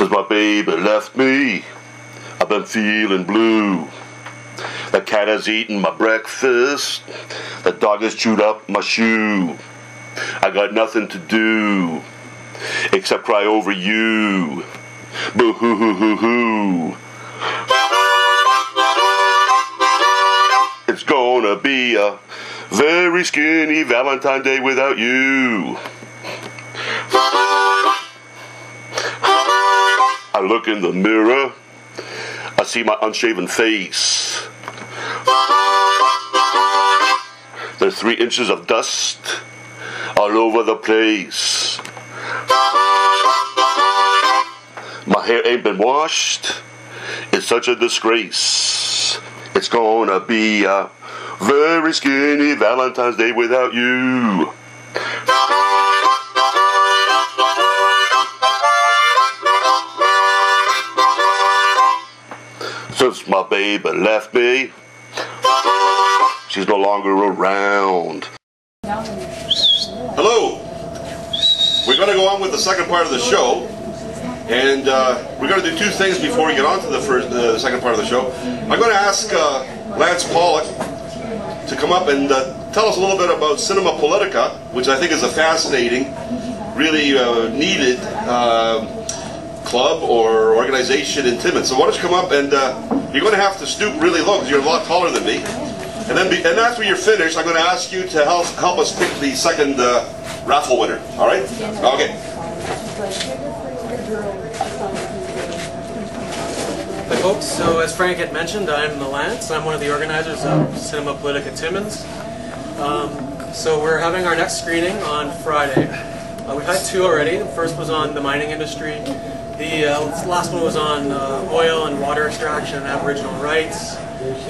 Since my baby left me, I've been feeling blue. The cat has eaten my breakfast. The dog has chewed up my shoe. I got nothing to do except cry over you. Boo-hoo-hoo-hoo-hoo. It's gonna be a very skinny Valentine Day without you. I look in the mirror, I see my unshaven face. There's 3 inches of dust all over the place. My hair ain't been washed, it's such a disgrace. It's gonna be a very skinny Valentine's Day without you. Since my baby left me, she's no longer around. Hello! We're going to go on with the second part of the show. And we're going to do 2 things before we get on to the second part of the show. I'm going to ask Lance Pollock to come up and tell us a little bit about Cinema Politica, which I think is a fascinating, really needed club or organization in Timmins. So why don't you come up, and you're going to have to stoop really low because you're a lot taller than me. And then after you're finished, I'm going to ask you to help us pick the second raffle winner. All right? Okay. Hi folks, so as Frank had mentioned, I'm Lance. I'm one of the organizers of Cinema Politica Timmins. So we're having our next screening on Friday. We've had 2 already. The first was on the mining industry. The last one was on oil and water extraction and Aboriginal rights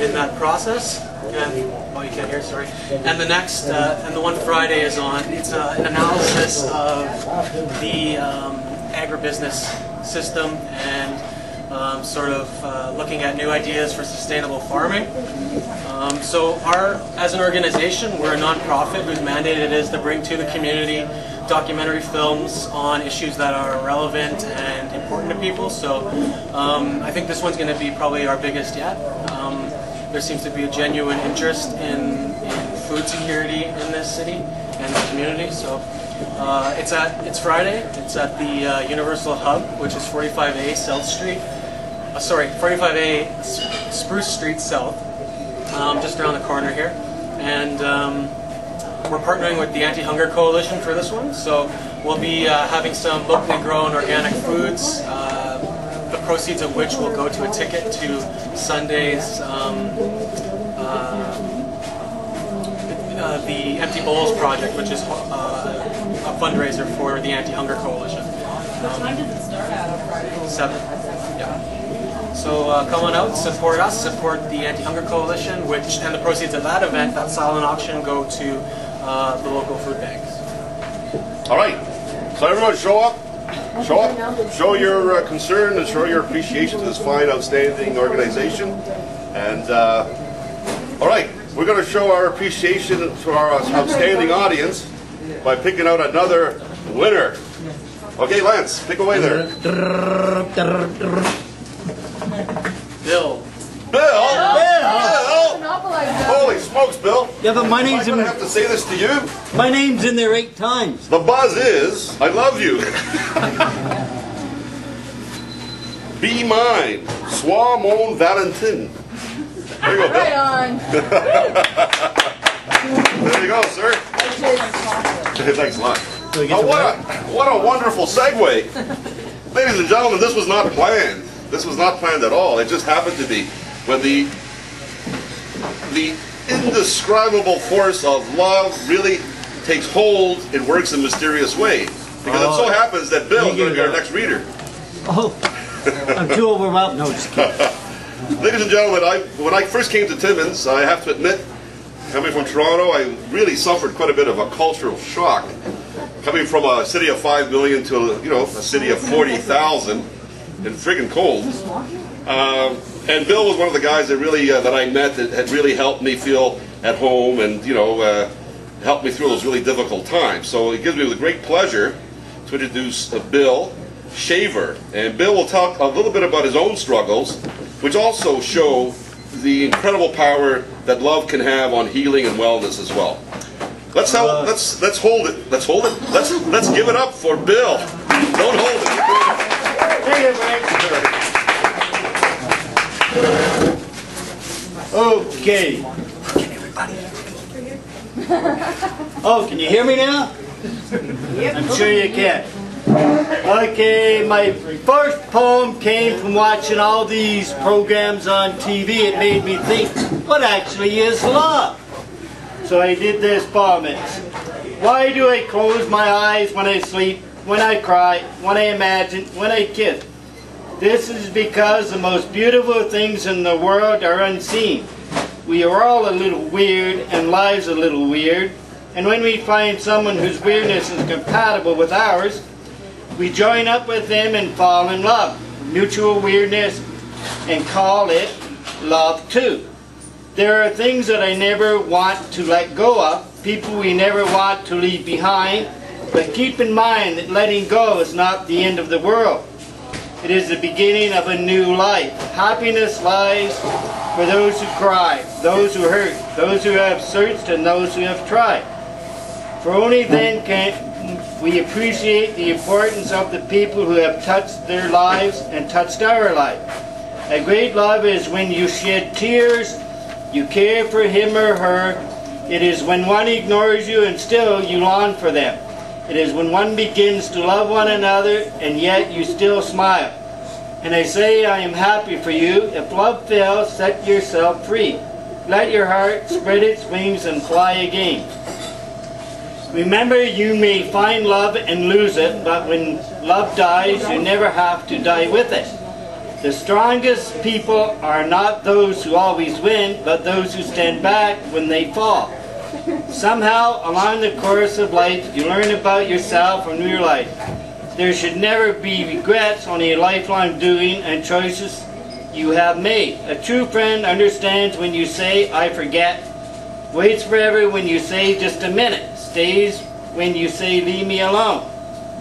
in that process. And, oh, you can't hear, sorry. And the next, and the one Friday is on, it's an analysis of the agribusiness system and sort of looking at new ideas for sustainable farming. So as an organization, we're a non-profit whose mandate it is to bring to the community documentary films on issues that are relevant and important to people. So I think this one's going to be probably our biggest yet. There seems to be a genuine interest in food security in this city and the community. So it's Friday. It's at the Universal Hub, which is 45A South Street. 45A Spruce Street South, just around the corner here. And we're partnering with the Anti-Hunger Coalition for this one. So we'll be having some locally grown organic foods, the proceeds of which will go to a ticket to Sunday's the Empty Bowls Project, which is a fundraiser for the Anti-Hunger Coalition. What time does it start at on Friday? 7. Yeah. So come on out, support us, support the Anti-Hunger Coalition, and the proceeds of that event, that silent auction, go to the local food banks. All right. So everyone show up. Show your concern and show your appreciation to this fine, outstanding organization. And all right, we're going to show our appreciation to our outstanding audience by picking out another winner. Okay, Lance, pick away there. Bill. Bill? Monopolize that. Holy smokes, Bill. Yeah, but my name's I'm going to have to say this to you. My name's in there 8 times. The buzz is, I love you. Be mine. Sois mon Valentine. There you go, Bill. Right on. There you go, sir. Thanks a lot. So we get Oh, to what a wonderful segue. Ladies and gentlemen, this was not planned. This was not planned at all. It just happened to be when the indescribable force of love really takes hold. It works in mysterious ways. Because it so happens that Bill is going to be our next reader. Oh, I'm too overwhelmed. No, just kidding. Ladies and gentlemen, when I first came to Timmins, I have to admit, coming from Toronto, I really suffered quite a bit of a cultural shock. Coming from a city of 5 million to a city of 40,000 and friggin' cold. And Bill was one of the guys that really that I met that had really helped me feel at home and helped me through those really difficult times. So it gives me the great pleasure to introduce Bill shaver. And Bill will talk a little bit about his own struggles, which also show the incredible power that love can have on healing and wellness as well. Let's hold it. Let's give it up for Bill. Don't hold it. Take it, Frank. Okay. Oh, can you hear me now? I'm sure you can. Okay, my first poem came from watching all these programs on TV. It made me think, what actually is love? So I did this poem. It's, why do I close my eyes when I sleep, when I cry, when I imagine, when I kiss? This is because the most beautiful things in the world are unseen. We are all a little weird, and life's a little weird. And when we find someone whose weirdness is compatible with ours, we join up with them and fall in love. Mutual weirdness, and call it love too. There are things that I never want to let go of, people we never want to leave behind, but keep in mind that letting go is not the end of the world. It is the beginning of a new life. Happiness lies for those who cry, those who hurt, those who have searched, and those who have tried. For only then can we appreciate the importance of the people who have touched their lives and touched our life. A great love is when you shed tears, you care for him or her. It is when one ignores you and still you long for them. It is when one begins to love one another and yet you still smile. And I say I am happy for you. If love fails, set yourself free. Let your heart spread its wings and fly again. Remember, you may find love and lose it, but when love dies, you never have to die with it. The strongest people are not those who always win, but those who stand back when they fall. Somehow, along the course of life, you learn about yourself and your life. There should never be regrets, only a lifelong doing and choices you have made. A true friend understands when you say, I forget, waits forever when you say, just a minute, stays when you say, leave me alone,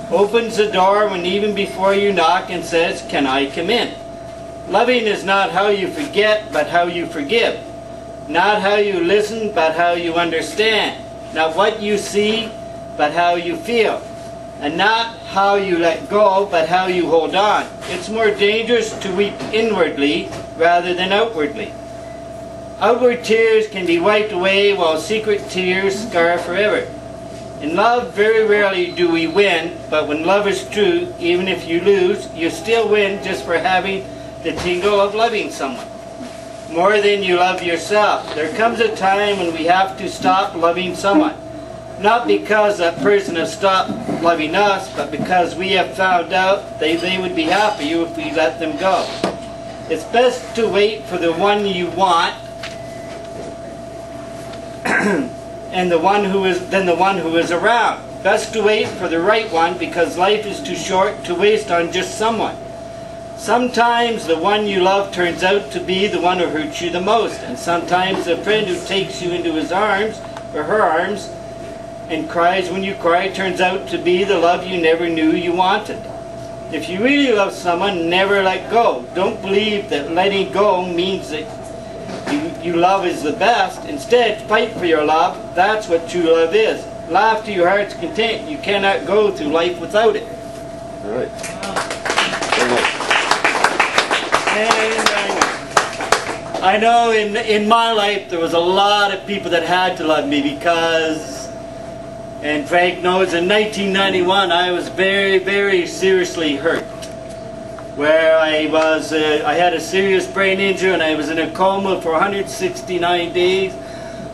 opens the door when even before you knock and says, can I come in? Loving is not how you forget, but how you forgive. Not how you listen, but how you understand. Not what you see, but how you feel. And not how you let go, but how you hold on. It's more dangerous to weep inwardly rather than outwardly. Outward tears can be wiped away while secret tears scar forever. In love, very rarely do we win, but when love is true, even if you lose, you still win just for having the tingle of loving someone. More than you love yourself. There comes a time when we have to stop loving someone. Not because that person has stopped loving us, but because we have found out they would be happier if we let them go. It's best to wait for the one you want and the one who is around. Best to wait for the right one because life is too short to waste on just someone. Sometimes the one you love turns out to be the one who hurts you the most, and sometimes the friend who takes you into his arms or her arms and cries when you cry turns out to be the love you never knew you wanted. If you really love someone, never let go. Don't believe that letting go means that you love is the best. Instead, fight for your love. That's what true love is. Laugh to your heart's content. You cannot go through life without it. All right. And I know in my life there was a lot of people that had to love me because, and Frank knows, in 1991 I was very, very seriously hurt. Where I had a serious brain injury and I was in a coma for 169 days.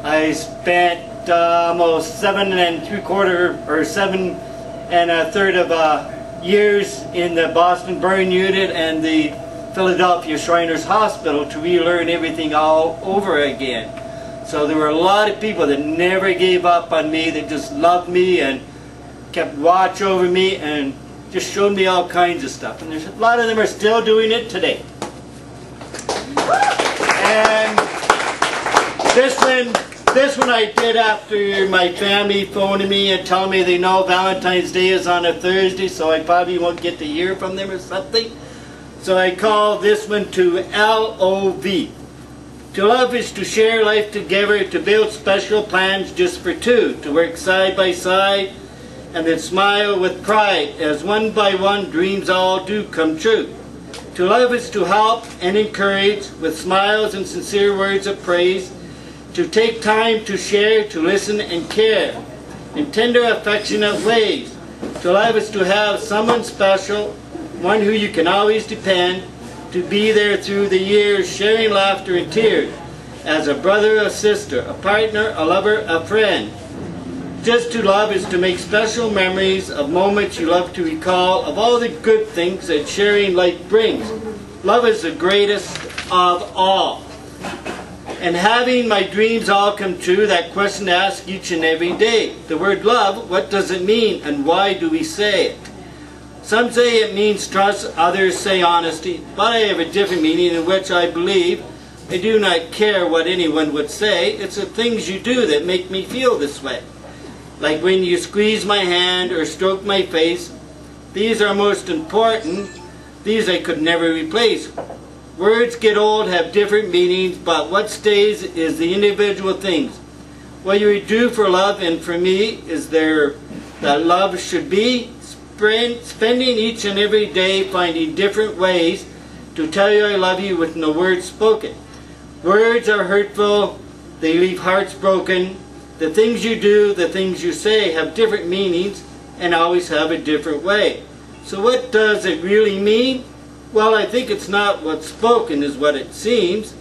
I spent almost 7 1/3 of years in the Boston Burn Unit and the Philadelphia Shriners Hospital to relearn everything all over again. So there were a lot of people that never gave up on me, that just loved me and kept watch over me and just showed me all kinds of stuff. And there's a lot of them are still doing it today. And this one This one I did after my family phoning me and telling me they know Valentine's Day is on a Thursday, so I probably won't get to hear from them or something. So I call this one to L-O-V. To love is to share life together, to build special plans just for two, to work side by side, and then smile with pride as one by one dreams all do come true. To love is to help and encourage with smiles and sincere words of praise, to take time to share, to listen and care in tender affectionate ways. To love is to have someone special, one who you can always depend, to be there through the years, sharing laughter and tears, as a brother, a sister, a partner, a lover, a friend. Just to love is to make special memories of moments you love to recall, of all the good things that sharing life brings. Love is the greatest of all. And having my dreams all come true, that question to ask each and every day. The word love, what does it mean and why do we say it? Some say it means trust, others say honesty, but I have a different meaning in which I believe I do not care what anyone would say. It's the things you do that make me feel this way. Like when you squeeze my hand or stroke my face. These are most important. These I could never replace. Words get old, have different meanings, but what stays is the individual things. What you do for love and for me is there that love should be spending each and every day finding different ways to tell you I love you with no words spoken. Words are hurtful, they leave hearts broken. The things you do, the things you say have different meanings and always have a different way. So what does it really mean? Well, I think it's not what's spoken is what it seems.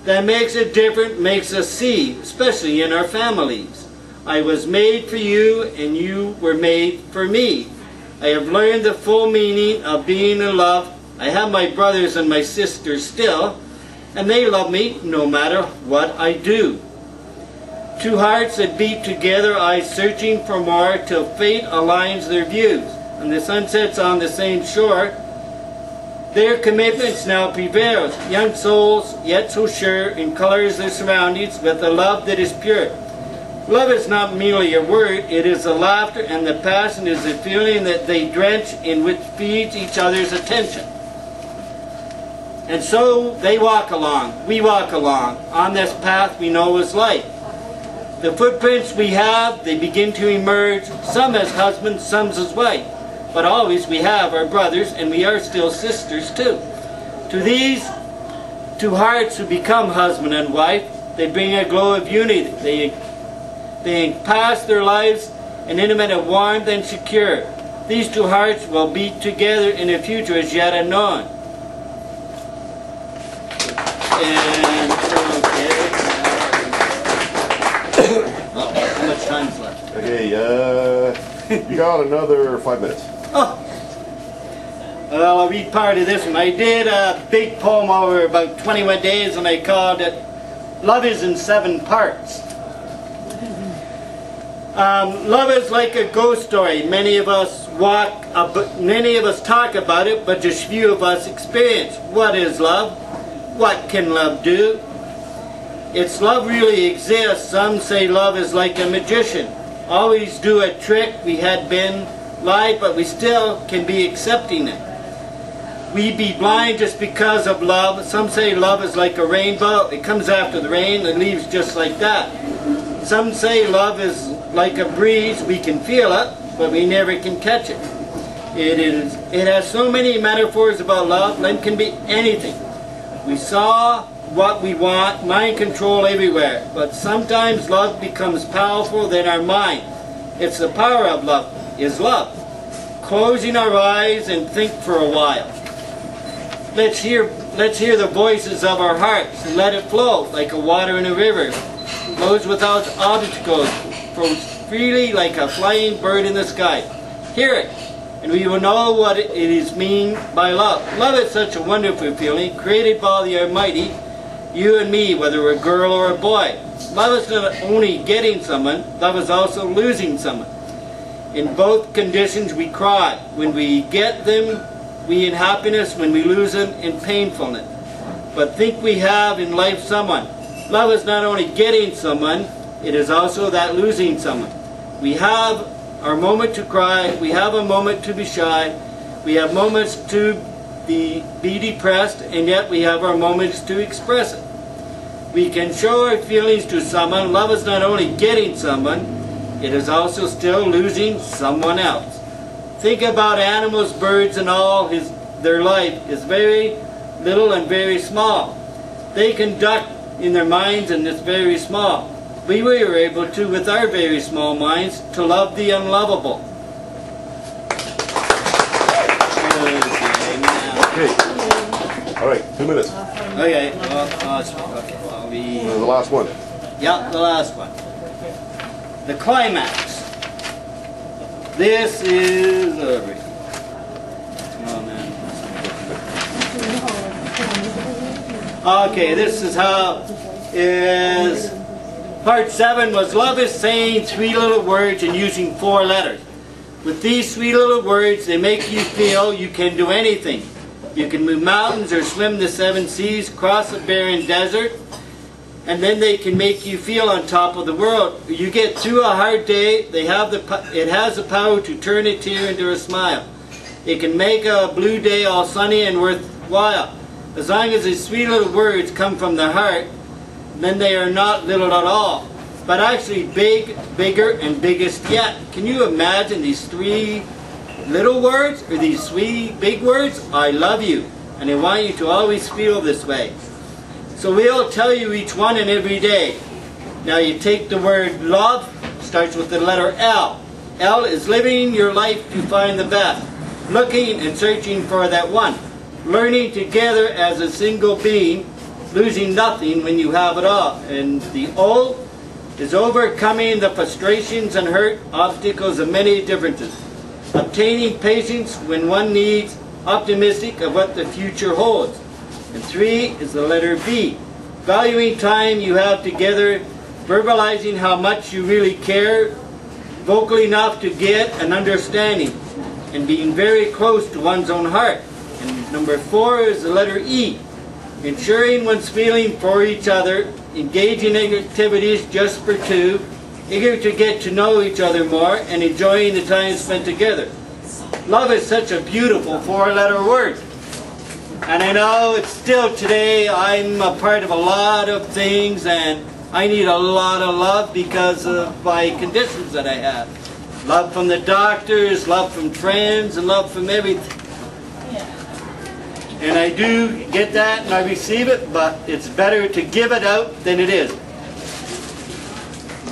That makes it different, makes us see, especially in our families. I was made for you and you were made for me. I have learned the full meaning of being in love. I have my brothers and my sisters still, and they love me no matter what I do. Two hearts that beat together, eyes searching for more, till fate aligns their views. And the sun sets on the same shore, their commitments now prevails. Young souls, yet so sure, in colors their surroundings, with a love that is pure. Love is not merely a word, it is the laughter, and the passion is the feeling that they drench in which feeds each other's attention. And so they walk along, we walk along, on this path we know is light. The footprints we have, they begin to emerge, some as husbands, some as wife. But always we have our brothers, and we are still sisters too. To these two hearts who become husband and wife, they bring a glow of unity. They pass their lives in intimate warmth and secure. These two hearts will be together in the future as yet unknown. And how much time's left? Okay, you got another 5 minutes. Oh. Well, I'll read part of this one. I did a big poem over about 21 days and I called it Love is in 7 Parts. Love is like a ghost story. Many of us talk about it, but just few of us experience. What is love? What can love do? Its love really exists. Some say love is like a magician. Always do a trick. We had been lied, but we still can be accepting it. We be blind just because of love. Some say love is like a rainbow. It comes after the rain and leaves just like that. Some say love is like a breeze. We can feel it, but we never can catch it. It has so many metaphors about love. Love can be anything. We saw what we want, mind control everywhere. But sometimes love becomes powerful than our mind. It's the power of love, is love. Closing our eyes and think for a while. Let's hear the voices of our hearts and let it flow like a water in a river. Flows without obstacles, flows freely like a flying bird in the sky. Hear it, and we will know what it is mean by love. Love is such a wonderful feeling, created by the Almighty, you and me, whether we're a girl or a boy. Love is not only getting someone, love is also losing someone. In both conditions we cry. When we get them, we in happiness. When we lose them, in painfulness. But think we have in life someone Love is not only getting someone, it is also that losing someone. We have our moment to cry, we have a moment to be shy, we have moments to be depressed, and yet we have our moments to express it. We can show our feelings to someone. Love is not only getting someone, it is also still losing someone else. Think about animals, birds, and all their life is very little and very small. They can duck in their minds and it's very small. We were able to, with our very small minds, to love the unlovable. Okay. All right, 2 minutes. Okay, I'll be... The last one. Yeah, the last one. The climax. This is everything. Oh, man. Okay, this is how is... Part 7 was love is saying 3 little words and using 4 letters. With these 3 little words, they make you feel you can do anything. You can move mountains or swim the 7 seas, cross a barren desert, and then they can make you feel on top of the world. You get through a hard day, it has the power to turn a tear into a smile. It can make a blue day all sunny and worthwhile. As long as these 3 little words come from the heart, then they are not little at all, but actually big, bigger, and biggest yet. Can you imagine these 3 little words, or these 3 big words? I love you, and I want you to always feel this way. So we'll tell you each one and every day. Now you take the word love, starts with the letter L. L is living your life to find the best, looking and searching for that one, learning together as a single being, losing nothing when you have it all. And the O is overcoming the frustrations and hurt, obstacles of many differences, obtaining patience when one needs, optimistic of what the future holds. And 3 is the letter B, valuing time you have together, verbalizing how much you really care, vocal enough to get an understanding, and being very close to one's own heart. And number 4 is the letter E, ensuring one's feeling for each other, engaging in activities just for 2, eager to get to know each other more, and enjoying the time spent together. Love is such a beautiful 4-letter word. And I know it's still today, I'm a part of a lot of things, and I need a lot of love because of my conditions that I have. Love from the doctors, love from friends, and love from everything. And I do get that and I receive it, but it's better to give it out than it is.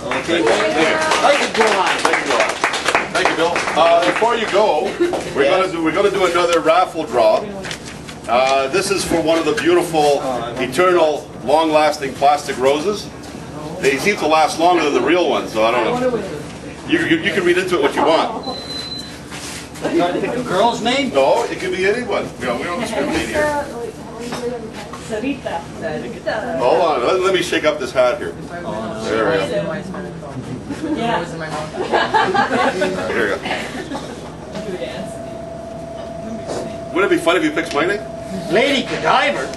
Okay, I could go on. Thank you, Bill. Before you go, we're gonna do another raffle draw. This is for one of the beautiful, eternal, long-lasting plastic roses. They seem to last longer than the real ones, so I don't know. You can read into it what you want. You got to pick a girl's name? No, it can be anyone. We don't discriminate here. Hold on, let me shake up this hat here. There we go. There you go. Wouldn't it be fun if you picked my name? Lady Godiver.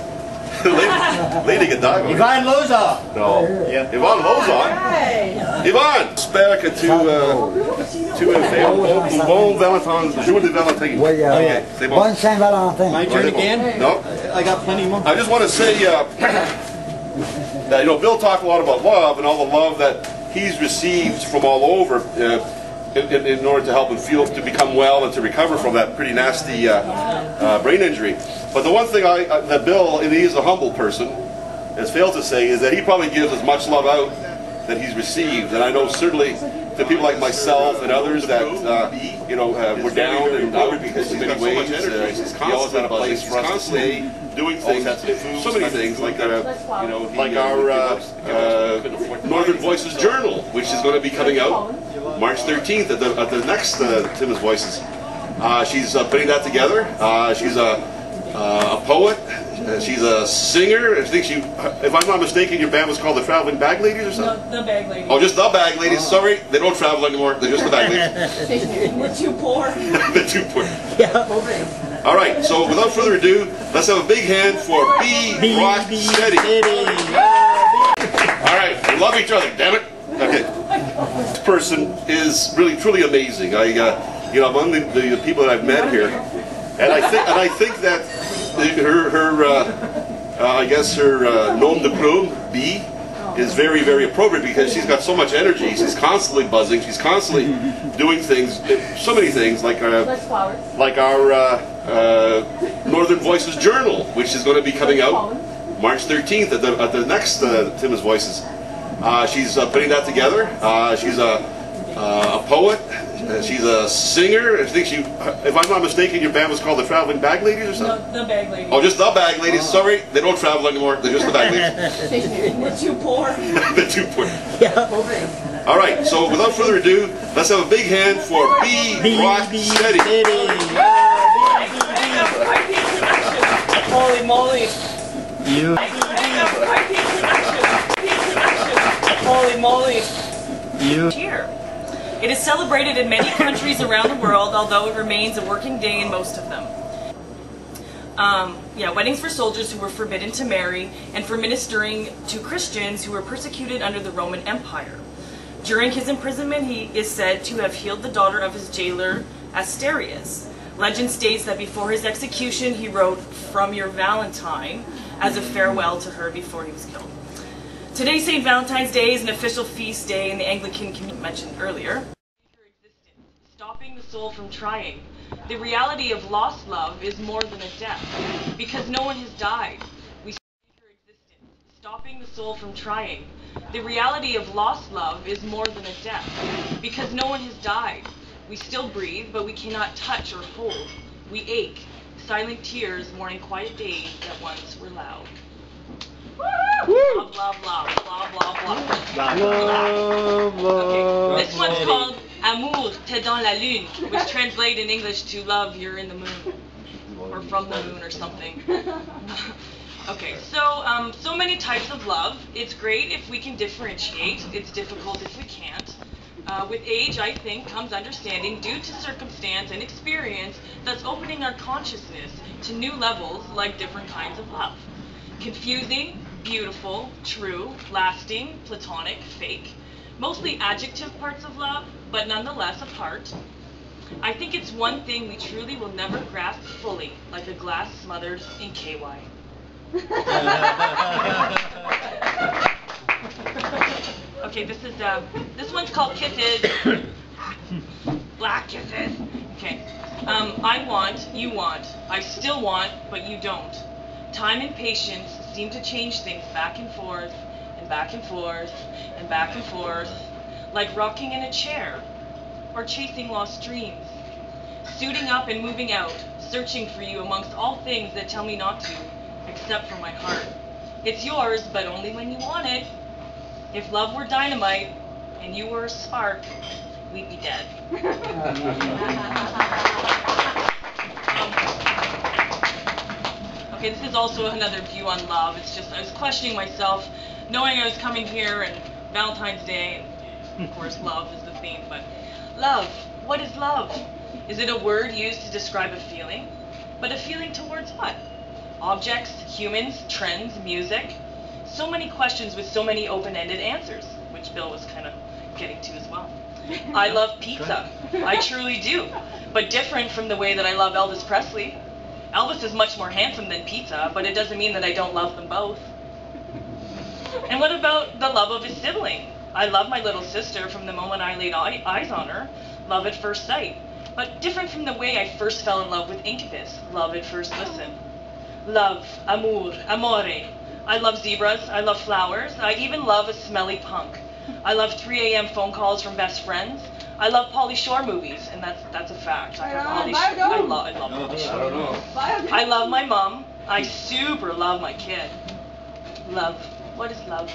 Lady Godiva. Yvonne Lozon. No. Yeah. Yvonne Lozon. Yvonne. J'espère que tu fais un bon Valentine, jour de Valentine. Oui, C'est bon. Bonne Saint-Valentin. My turn again? No. I got plenty more. I just want to say that, Bill talked a lot about love and all the love that he's received from all over in order to help him to become well and to recover from that pretty nasty brain injury. But the one thing that Bill, and he is a humble person, has failed to say is that he probably gives as much love out that he's received. And I know certainly to people like myself and others that were down and out because in many ways. He always had a place for us to stay, doing things, so many things like our Northern Voices Journal, which is going to be coming out March 13th at the next Tim's Voices. She's putting that together. She's a poet. She's a singer. I think if I'm not mistaken, your band was called the Traveling Bag Ladies or something? No, the Bag Ladies. Oh, just the Bag Ladies. Sorry, they don't travel anymore. They're just the Bag Ladies. We're too poor. They're too poor. All right, so without further ado, let's have a big hand for B. Rock Steady. love each other, damn it. Okay. This person is really, truly amazing. You know, among the people that I've met here, and I think that I guess her nom de plume, B, is very, very appropriate because she's got so much energy. She's constantly buzzing. She's constantly doing things, so many things, like our Northern Voices Journal, which is going to be coming out March 13th at the next Tim's Voices. She's putting that together. She's a poet. She's a singer. I think if I'm not mistaken, your band was called the Traveling Bag Ladies or something? No, the Bag Ladies. Oh, just the Bag Ladies. Sorry, they don't travel anymore. They're just the Bag Ladies. We're too poor. They're too poor. Yeah. All right. So without further ado, let's have a big hand for B. Rock City. Holy moly. You. Holy moly. You. Here. It is celebrated in many countries around the world, although it remains a working day in most of them. Weddings for soldiers who were forbidden to marry, and for ministering to Christians who were persecuted under the Roman Empire. During his imprisonment, he is said to have healed the daughter of his jailer, Asterius. Legend states that before his execution, he wrote, "From your Valentine," as a farewell to her before he was killed. Today, St. Valentine's Day is an official feast day in the Anglican community mentioned earlier. Stopping the soul from trying. The reality of lost love is more than a death, because no one has died. We your existence. Stopping the soul from trying. The reality of lost love is more than a death, because no one has died. We still breathe, but we cannot touch or hold. We ache. Silent tears mourning quiet days that once were loud. Blah, blah, blah, blah, blah, blah. Okay. This one's called Amour, t'es dans la lune, which translates in English to love, you're in the moon. Or from the moon or something. Okay, so many types of love. It's great if we can differentiate. It's difficult if we can't. With age, I think, comes understanding due to circumstance and experience that's opening our consciousness to new levels like different kinds of love. Confusing, beautiful, true, lasting, platonic, fake. Mostly adjective parts of love, but nonetheless a part. I think it's one thing we truly will never grasp fully, like a glass smothered in KY. Okay, this one's called Kisses. Black kisses. Okay. I want, you want, I still want, but you don't. Time and patience seem to change things back and forth, and back and forth, and back and forth, like rocking in a chair, or chasing lost dreams. Suiting up and moving out, searching for you amongst all things that tell me not to, except for my heart. It's yours, but only when you want it. If love were dynamite, and you were a spark, we'd be dead. Okay, this is also another view on love. It's just, I was questioning myself, knowing I was coming here and Valentine's Day, and of course love is the theme, but love, what is love? Is it a word used to describe a feeling? But a feeling towards what? Objects, humans, trends, music? So many questions with so many open-ended answers, which Bill was kind of getting to as well. I love pizza. I truly do. But different from the way that I love Elvis Presley. Elvis is much more handsome than pizza, but it doesn't mean that I don't love them both. And what about the love of his sibling? I love my little sister from the moment I laid eyes on her. Love at first sight. But different from the way I first fell in love with Incubus. Love at first listen. Love, amour, amore. I love zebras. I love flowers. I even love a smelly punk. I love 3 a.m. phone calls from best friends. I love Pauly Shore movies, and that's a fact. I love Pauly Shore. I love my mom. I super love my kid. Love. What is love?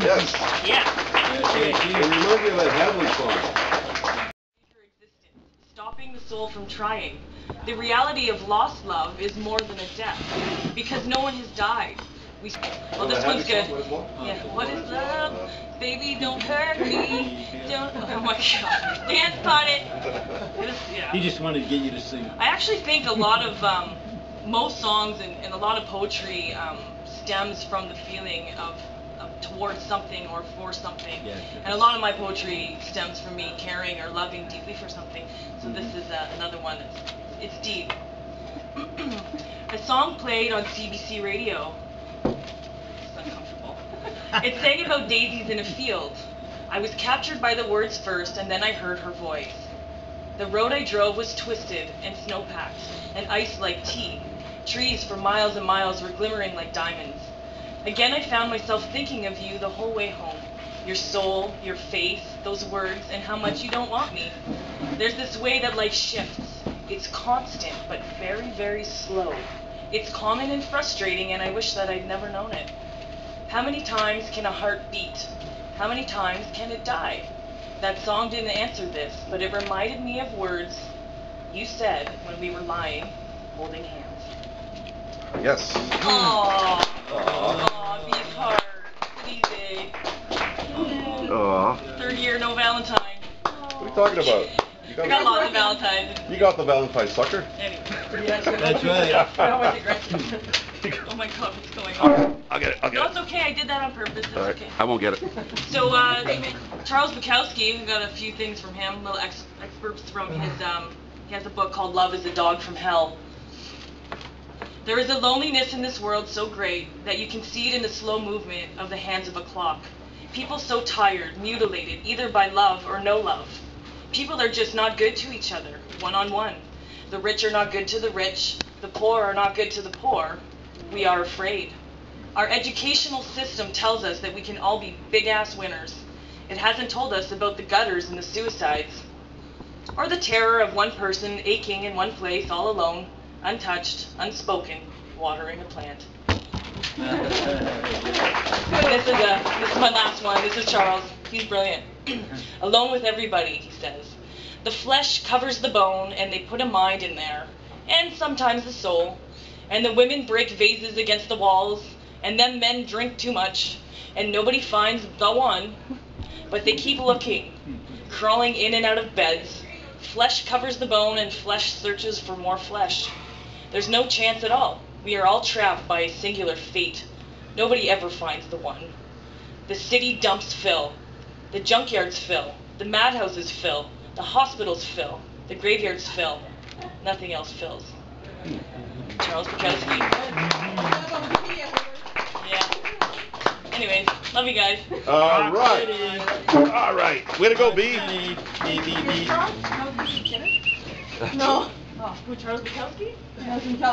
Yes. Yeah. It reminds me of that Hadley song. Stopping the soul from trying. The reality of lost love is more than a death, because no one has died. Well, this one's good. Yeah. What is love? Baby, don't hurt me. Don't. Oh my God. Dance on it. Yeah. He just wanted to get you to sing. I actually think a lot of most songs and a lot of poetry stems from the feeling of towards something or for something. Yeah. And a lot of my poetry stems from me caring or loving deeply for something. So this is another one it's deep. A song played on CBC radio. It's uncomfortable. It sang about daisies in a field. I was captured by the words first, and then I heard her voice. The road I drove was twisted and snow-packed and ice like tea. Trees for miles and miles were glimmering like diamonds. Again I found myself thinking of you the whole way home. Your soul, your faith, those words, and how much you don't want me. There's this way that life shifts. It's constant, but very, very slow. It's common and frustrating, and I wish that I'd never known it. How many times can a heart beat? How many times can it die? That song didn't answer this, but it reminded me of words you said when we were lying, holding hands. Yes. Aww. Aww, beat heart. Easy. Aw. Third year, no Valentine. What are you talking about? I got lots of Valentines. You got the Valentine sucker. Anyway. That's right. Oh my god, what's going on? I'll get it. No, it's okay. I did that on purpose. It's okay. I won't get it. So, Charles Bukowski, we got a few things from him, little excerpts from his, he has a book called Love is a Dog from Hell. There is a loneliness in this world so great that you can see it in the slow movement of the hands of a clock. People so tired, mutilated, either by love or no love. People are just not good to each other, one-on-one. The rich are not good to the rich. The poor are not good to the poor. We are afraid. Our educational system tells us that we can all be big-ass winners. It hasn't told us about the gutters and the suicides, or the terror of one person aching in one place all alone, untouched, unspoken, watering a plant. This is my last one. This is Charles. He's brilliant. Alone with everybody, he says. The flesh covers the bone, and they put a mind in there, and sometimes the soul. And the women break vases against the walls, and them men drink too much, and nobody finds the one. But they keep looking, crawling in and out of beds. Flesh covers the bone, and flesh searches for more flesh. There's no chance at all. We are all trapped by a singular fate. Nobody ever finds the one. The city dumps fill. The junkyards fill. The madhouses fill. The hospitals fill. The graveyards fill. Nothing else fills. Charles Bukowski. Yeah. Anyways, love you guys. All right. All right. Way to go, B. No. Oh, who, Charles Bukowski?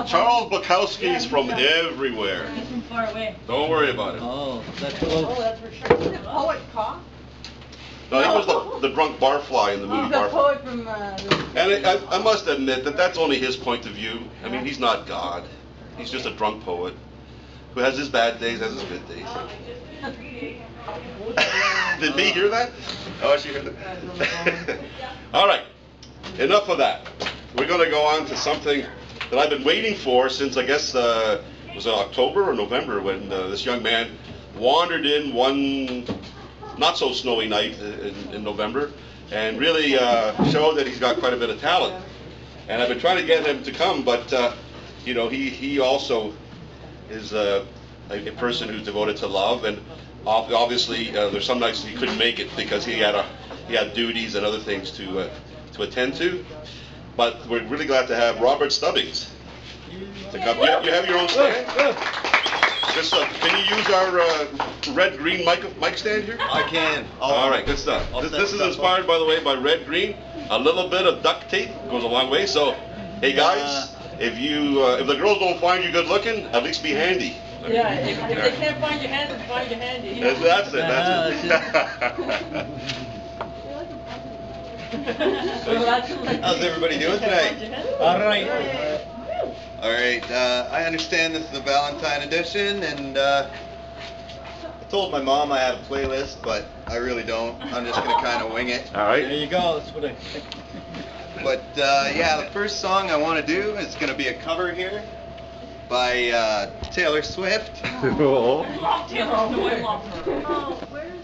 Charles Bukowski's from everywhere. He's from far away. Don't worry about it. Oh, that's Oh, close. that's for sure. Isn't it poet cough? No, he was the drunk barfly in the movie The Barfly. poet from And I must admit that that's only his point of view. I mean, he's not God. He's just a drunk poet who has his bad days, has his good days. Did B hear that? Oh, she heard that. All right. Enough of that. We're going to go on to something that I've been waiting for since, I guess, was it October or November, when this young man wandered in one not so snowy night in November and really showed that he's got quite a bit of talent. And I've been trying to get him to come, but you know, he also is a person who's devoted to love, and obviously there's some nights he couldn't make it because he had duties and other things to attend to. But we're really glad to have Robert Stubbings to come. You have your own stand? Just, can you use our red-green mic stand here? I can. All right, good stuff. This is inspired, by the way, by red-green. A little bit of duct tape goes a long way. So, hey guys, if the girls don't find you good-looking, at least be handy. Yeah, if they can't find your hands, find your handy. That's it. How's everybody doing tonight? All right. All right. I understand this is the Valentine edition, and I told my mom I had a playlist, but I really don't. I'm just gonna kind of wing it. All right. There you go. That's what I. But yeah, the first song I want to do is gonna be a cover here by Taylor Swift. Oh. Oh, where's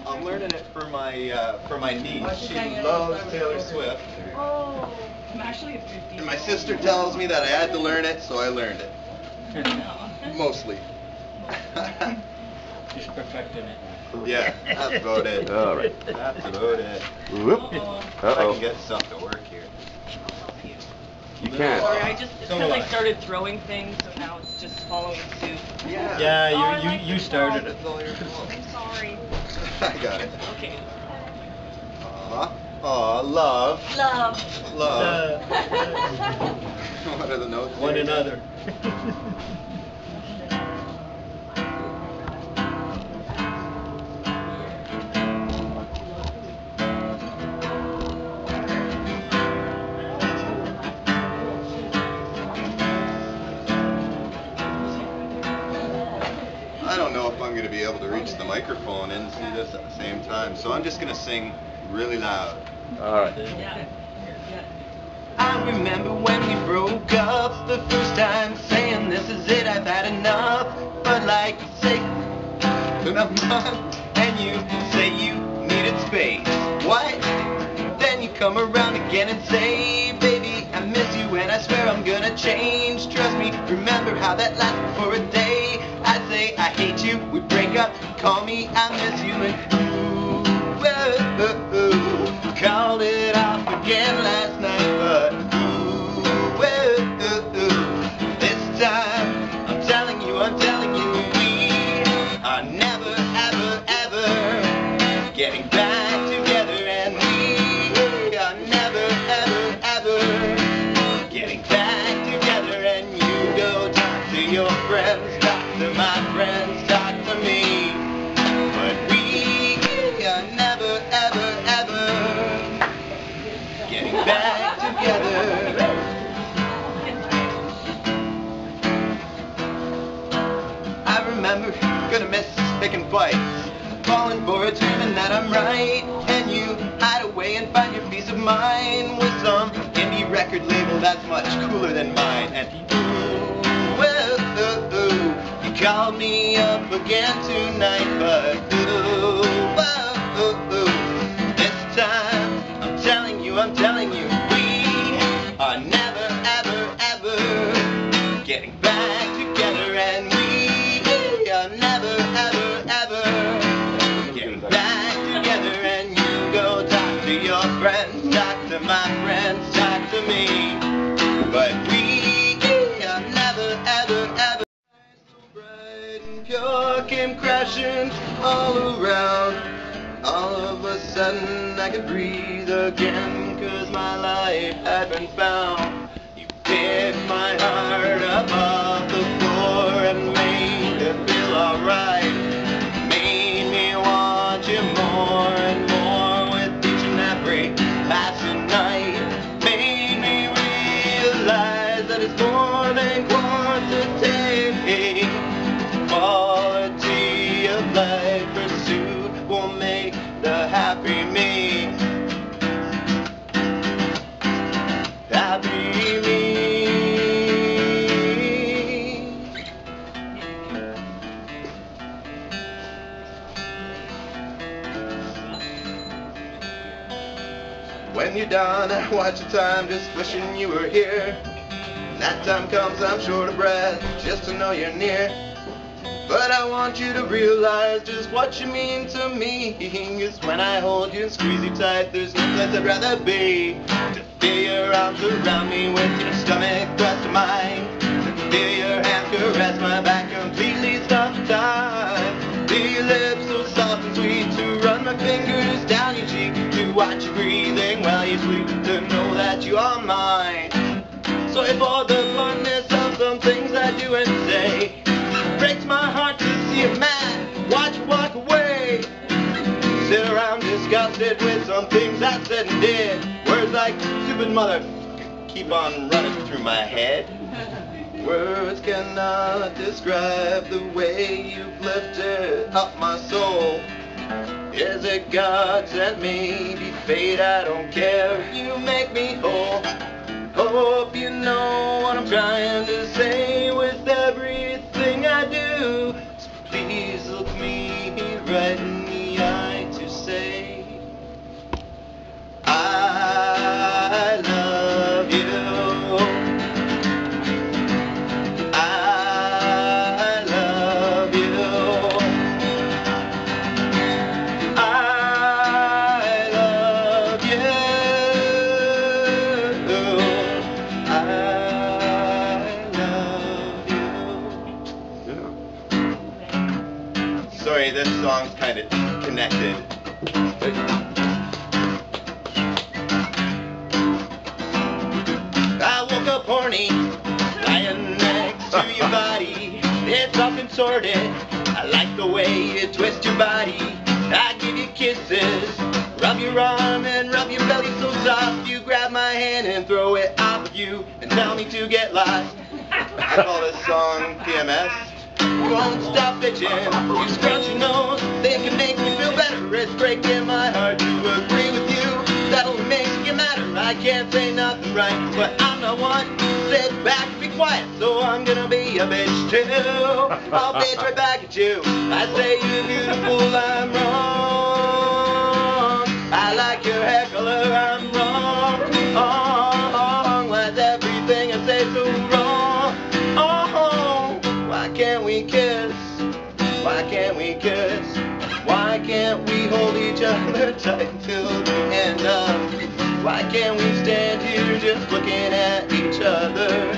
I'm learning it for my niece. She loves Taylor Swift. Oh. I'm actually a 50. And my sister tells me that I had to learn it, so I learned it. Mostly. Just perfecting it. Yeah, that's about it. All right. That's about it. Whoop. I Uh-oh. can get stuff to work here. You can't. Sorry, I just, So because do I I. started throwing things, so now it's just following suit. Yeah. Yeah, Oh, I like you this started song. it. I'm sorry. I got it. Okay. Aw. Aw, love. Love. Love. What are the notes? One here? another. I don't know if I'm going to be able to reach the microphone and see this at the same time, so I'm just going to sing really loud. All right. Yeah. I remember when we broke up the first time, saying this is it, I've had enough. But like you say, enough month, and you say you needed space. What? Then you come around again and say, baby, I miss you and I swear I'm gonna change. Trust me, remember how that lasted for a day. I say I hate you, we break up, call me, I miss you, and ooh, called it off again last night, but ooh, this time I'm telling you, we are never, ever, ever getting back together, and we are never, ever, ever getting back together. And you go talk to your friends, talk to my friends, talk to me, but we are never, ever, ever getting back together. I remember gonna miss picking fights, falling for it, dreaming that I'm right, and you hide away and find your peace of mind with some indie record label that's much cooler than mine. And you called me up again tonight, but this time I'm telling you, we are never, ever, ever getting back together, and we are never, ever, ever getting back together. And you go talk to your friends, talk to my friends, talk to me, but we are never, ever, ever. Bright and pure came crashing all around. All of a sudden I could breathe again, 'cause my life had been found. You picked my heart up off the floor and made it feel alright. Made me want you more and more with each and every passing night. Made me realize that it's more than quantity. Quality of life pursuit will make the happy me. Happy me. When you're done, I watch the time just wishing you were here. When that time comes, I'm short of breath just to know you're near. But I want you to realize just what you mean to me. 'Cause when I hold you and squeeze you tight, there's no place I'd rather be. To feel your arms around me with your stomach pressed to mine. To feel your hands caress my back, completely stop time. Feel your lips so soft and sweet, to run my fingers down your cheek, to watch you breathing while you sleep, to know that you are mine. Sorry for the bluntness of some things I do and say. Breaks my heart to see a man watch you walk away. Sit around disgusted with some things I said and did. Words like stupid mother keep on running through my head. Words cannot describe the way you've lifted up my soul. Is it God sent me? Be fate, I don't care. You make me whole. Hope you know what I'm trying to say with everything I do. So please look me right in the eye to say I love you. I love you. song's kind of connected. I woke up horny, lying next to your body. It's soft and sorted. I like the way you twist your body. I give you kisses, rub your arm and rub your belly so soft. You grab my hand and throw it off of you and tell me to get lost. I call this song PMS. You won't stop bitching. You scrunch your nose, think it makes me feel better. It's breaking my heart to agree with you. That only makes you madder. I can't say nothing right, but I'm not one to sit back and be quiet. So I'm gonna be a bitch too. I'll bitch right back at you. I say you're beautiful, I'm wrong. I like your hair color, I'm wrong. Why's everything I say so wrong? Why can't we kiss? Why can't we kiss? Why can't we hold each other tight till the end of? Why can't we stand here just looking at each other?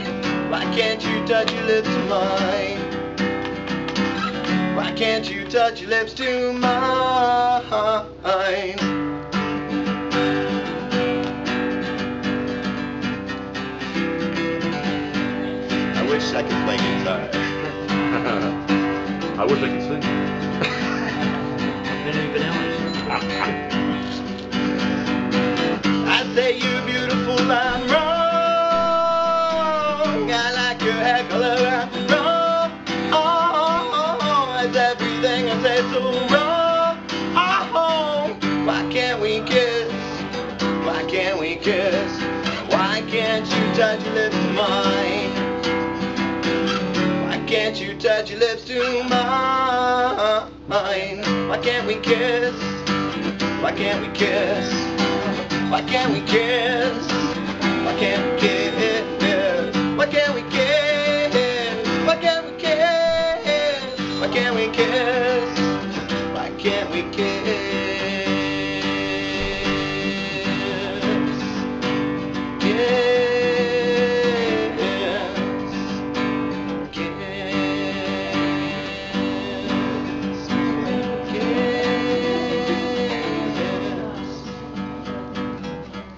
Why can't you touch your lips to mine? Why can't you touch your lips to mine? I wish I could play guitar. I wish I could sing. I say you're beautiful, I'm wrong. I like your hair color, I'm wrong. It's everything I say so wrong. Why can't we kiss? Why can't we kiss? Why can't you touch your lips to mine? Why can't you touch your lips to mine? Why can't we kiss? Why can't we kiss? Why can't we kiss? Why can't we kiss? Why can't we kiss? Why can't we kiss? Why can't we kiss? Why can't we kiss?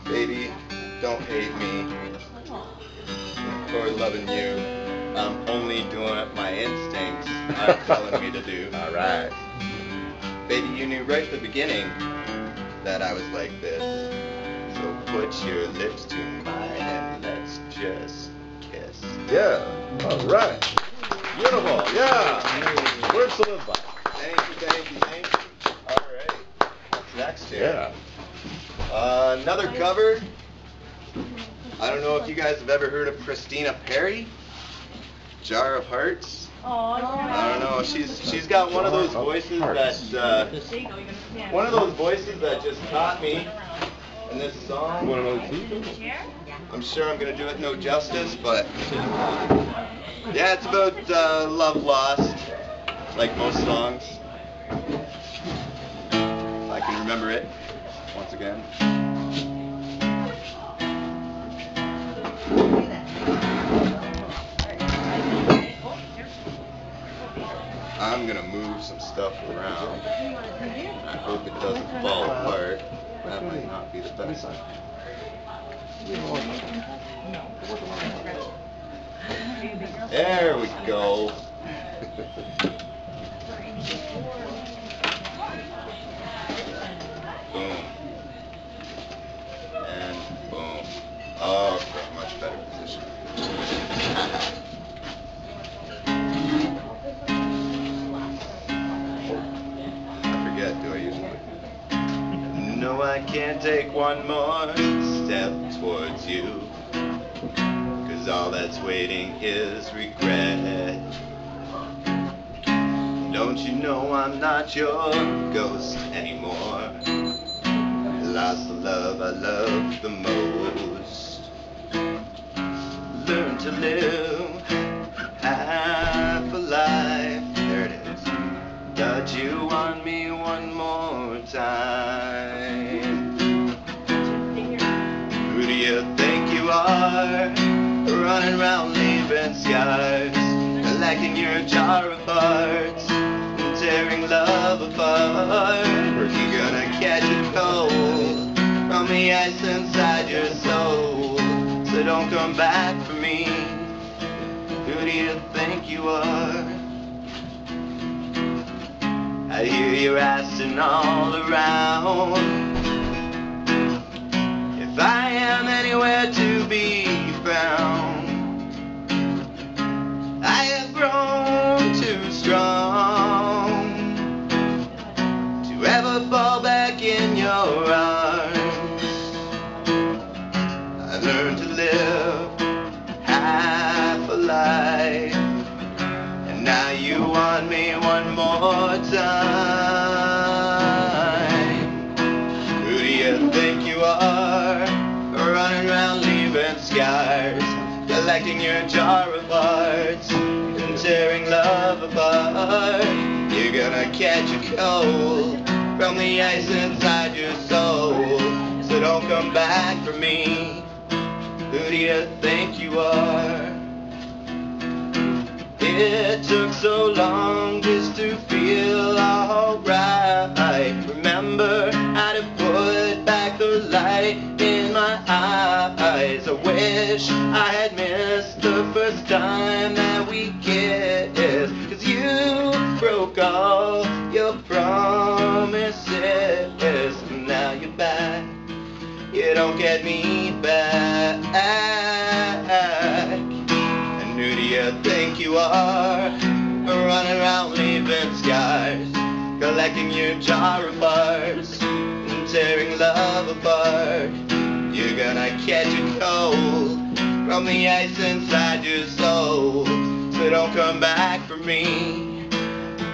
Baby, don't hate me for loving you. I'm only doing what my instincts are telling me to do. Alright. Baby, you knew right at the beginning that I was like this. So put your lips to mine and let's just kiss. Yeah. Alright. Beautiful. Yeah. Words to live by. Thank you, thank you, thank you. Alright. What's next here? Yeah. Another cover. I don't know if you guys have ever heard of Christina Perry. Jar of Hearts. I don't know. She's got one of those voices that one of those voices that just caught me in this song. I'm sure I'm gonna do it no justice, but yeah, it's about love lost, like most songs. If I can remember it once again. I'm gonna move some stuff around. I hope it doesn't fall apart. That might not be the best. There we go. Boom. And boom. Okay, much better position. Do I usually? No, I can't take one more step towards you, 'cause all that's waiting is regret. Don't you know I'm not your ghost anymore? I lost the love I loved the most. Learn to live half a life. There it is. Does you want me one more time? Who do you think you are? Running around leaving scars, collecting your jar of hearts, tearing love apart. You're gonna catch a cold from the ice inside your soul. So don't come back for me. Who do you think you are? I hear you asking all around if I am anywhere to be found. I have grown too strong to ever fall back in your arms. I've learned to live half a life, and now you want me one more time. Who do you think you are, running around leaving scars, collecting your jar of hearts and tearing love apart? You're gonna catch a cold from the ice inside your soul. So don't come back for me. Who do you think you are? It took so long just to feel alright. Remember how to put back the light in my eyes. I wish I had missed the first time that we kissed, 'cause you broke all your promises. And now you're back, you don't get me back. And who do you think you are, running around leaving scars, collecting your jar of hearts and tearing love apart? You're gonna catch a cold from the ice inside your soul. So don't come back for me.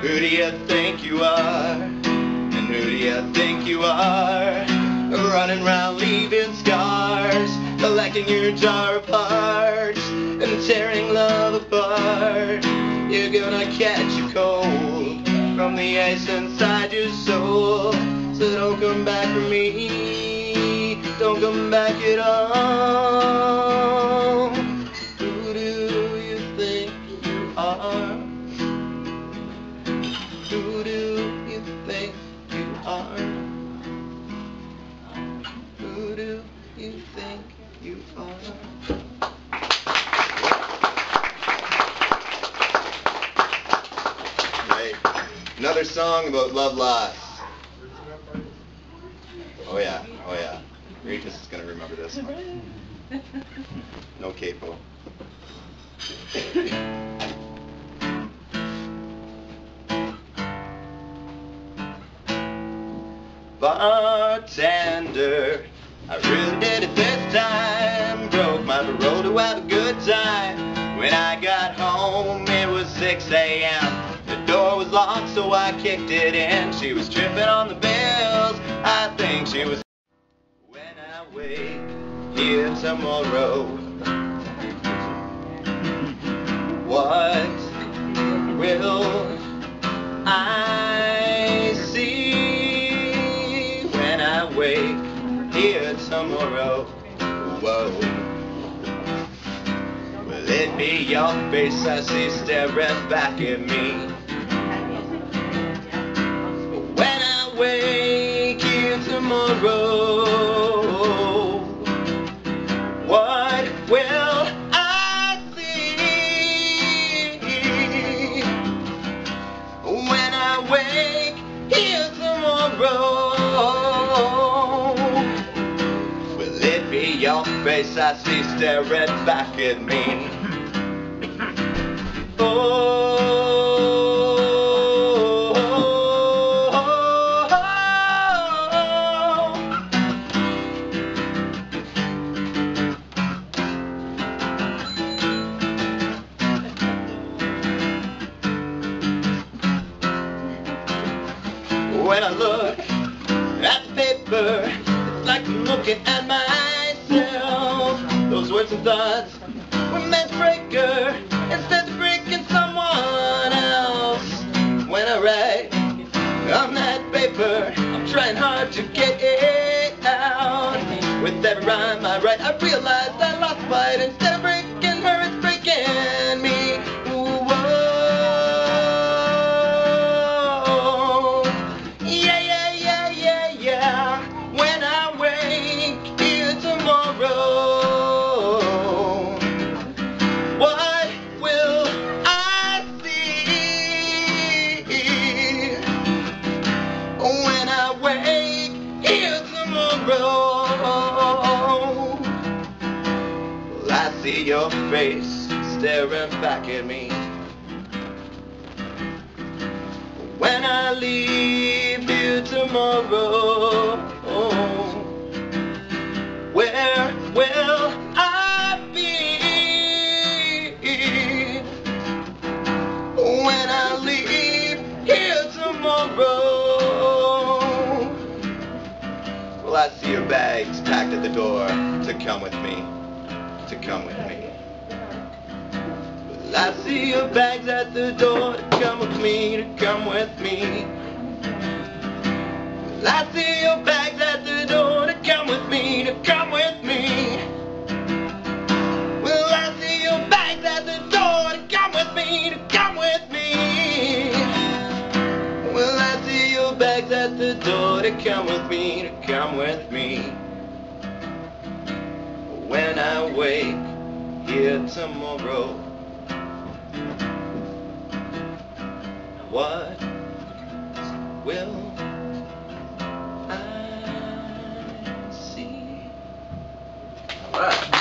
Who do you think you are? And who do you think you are, running around leaving scars, collecting your jar of hearts and tearing love apart? You're gonna catch a cold from the ice inside your soul. So don't come back for me, don't come back at all. Who do you think you are? Who do you think you are? Who do you think you are? Right. Another song about love lost. Oh yeah, oh yeah. Regis is gonna remember this one. No capo. Bartender, I really did it this time. Broke my parole to have a good time. When I got home, it was 6 a.m. The door was locked, so I kicked it in. She was tripping on the bills, I think she was. When I wake here tomorrow, what will I see when I wake here tomorrow? Whoa. Will it be your face I see staring back at me? When I wake here tomorrow, what will I see when I wake here tomorrow? Will it be your face I see staring back at me? When I look at the paper, it's like I'm looking at myself. Those words and thoughts were meant to break her instead of breaking someone else. When I write on that paper, I'm trying hard to get it out. With every rhyme I write, I realize I lost the fight. Instead of breaking her, it's breaking me. Whoa. see your face staring back at me. When I leave here tomorrow, where will I be? When I leave here tomorrow, will I see your bags packed at the door to come with me, to come with me? Will I see your bags at the door to come with me, to come with me? Will I see your bags at the door to come with me, to come with me? Will I see your bags at the door to come with me, to come with me? Will I see your bags at the door to come with me, to come with me? When I wake here tomorrow, what will I see? Alright.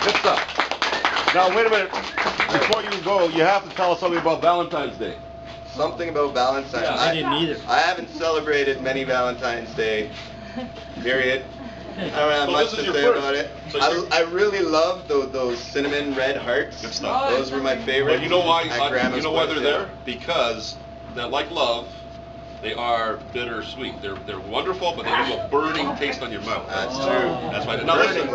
Good stuff. Now wait a minute. Before you go, you have to tell us something about Valentine's Day. Something about Valentine's. Yeah, I didn't either. I haven't celebrated many Valentine's Day. Period. I don't have So much this to is your say first. about it. So I really love those cinnamon red hearts. Good stuff. Those were my favorites. But you know why? at Grandma's You know why place, they're yeah. there? Because they're like love. They are bittersweet. They're wonderful, but they leave a burning taste on your mouth. That's true. That's why. Now Burning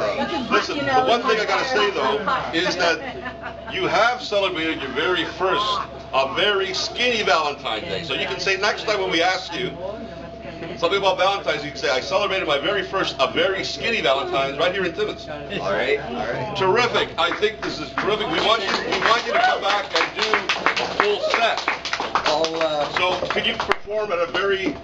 listen, love. the one thing I gotta say though is that you have celebrated your very first, a very skinny Valentine's Day. So you can say next time when we ask you something about Valentine's, you can say, I celebrated my very first, a very skinny Valentine's right here in Timmins. All right, all right. Terrific. I think this is terrific. We want you to come back and do a full set. I'll, So could you perform at a very